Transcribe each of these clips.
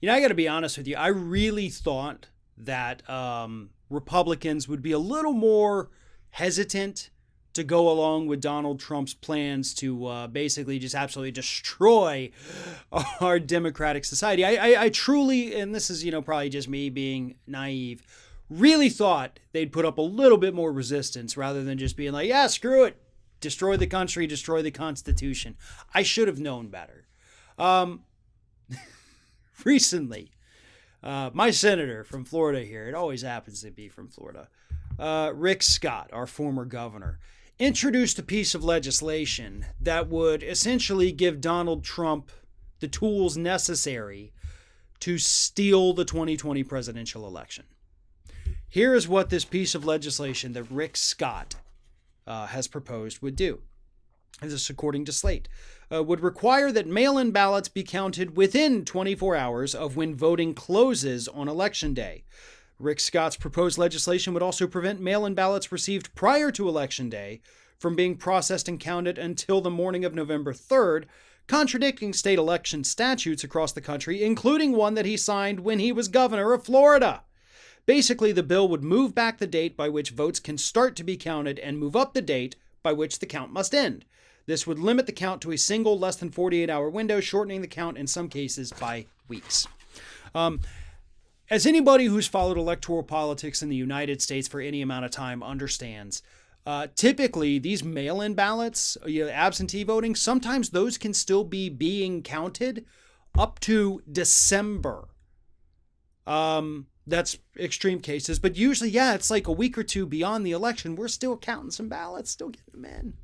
I got to be honest with you. I really thought that Republicans would be a little more hesitant to go along with Donald Trump's plans to basically just absolutely destroy our democratic society. I truly, and this is, probably just me being naive, really thought they'd put up a little bit more resistance rather than just being like, yeah, screw it. Destroy the country, destroy the Constitution. I should have known better. Recently, my senator from Florida here, it always happens to be from Florida, Rick Scott, our former governor, introduced a piece of legislation that would essentially give Donald Trump the tools necessary to steal the 2020 presidential election. Here is what this piece of legislation that Rick Scott has proposed would do. This is according to Slate. Would require that mail-in ballots be counted within 24 hours of when voting closes on Election Day. Rick Scott's proposed legislation would also prevent mail-in ballots received prior to Election Day from being processed and counted until the morning of November 3rd, contradicting state election statutes across the country, including one that he signed when he was governor of Florida. Basically, the bill would move back the date by which votes can start to be counted and move up the date by which the count must end. This would limit the count to a single less than 48-hour window, shortening the count in some cases by weeks. As anybody who's followed electoral politics in the United States for any amount of time understands, typically these mail-in ballots, absentee voting, sometimes those can still be being counted up to December. That's extreme cases, but usually, it's like a week or two beyond the election. We're still counting some ballots, still getting them in.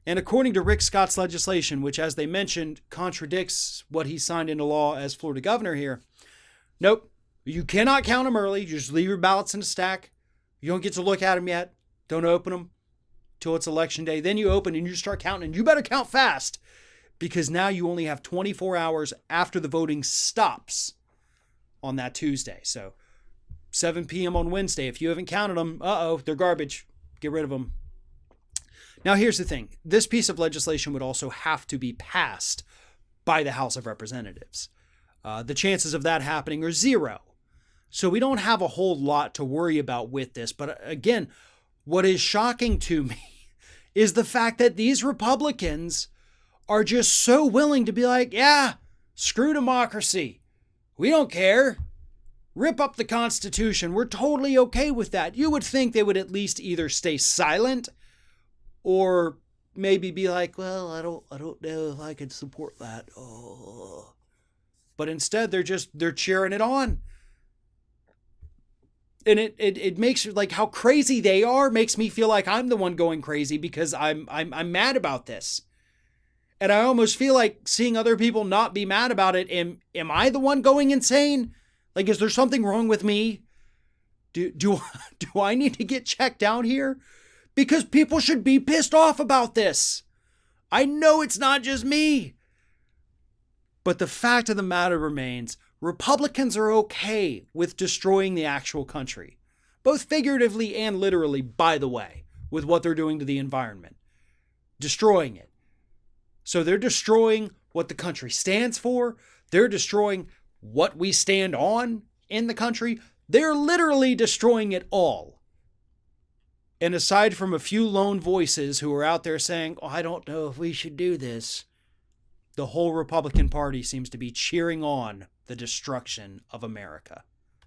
And according to Rick Scott's legislation, which, as they mentioned, contradicts what he signed into law as Florida governor here, nope. You cannot count them early. You just leave your ballots in a stack. You don't get to look at them yet. Don't open them till it's Election Day. Then you open and you start counting. And you better count fast because now you only have 24 hours after the voting stops on that Tuesday. So 7 p.m. on Wednesday. If you haven't counted them, they're garbage. Get rid of them. Now, here's the thing. This piece of legislation would also have to be passed by the House of Representatives. The chances of that happening are zero. So we don't have a whole lot to worry about with this. But again, what is shocking to me is the fact that these Republicans are just so willing to be like, yeah, screw democracy. We don't care. Rip up the Constitution. We're totally okay with that. You would think they would at least either stay silent or maybe be like, well, I don't know if I can support that. Oh. But instead they're cheering it on. And it makes like how crazy they are makes me feel like I'm the one going crazy because I'm mad about this. And I almost feel like seeing other people not be mad about it. Am I the one going insane? Like, is there something wrong with me? Do I need to get checked out here? Because people should be pissed off about this. I know it's not just me. But the fact of the matter remains, Republicans are okay with destroying the actual country. Both figuratively and literally, by the way, with what they're doing to the environment. Destroying it. So they're destroying what the country stands for. They're destroying what we stand on in the country. They're literally destroying it all. And aside from a few lone voices who are out there saying, I don't know if we should do this, the whole Republican Party seems to be cheering on the destruction of America.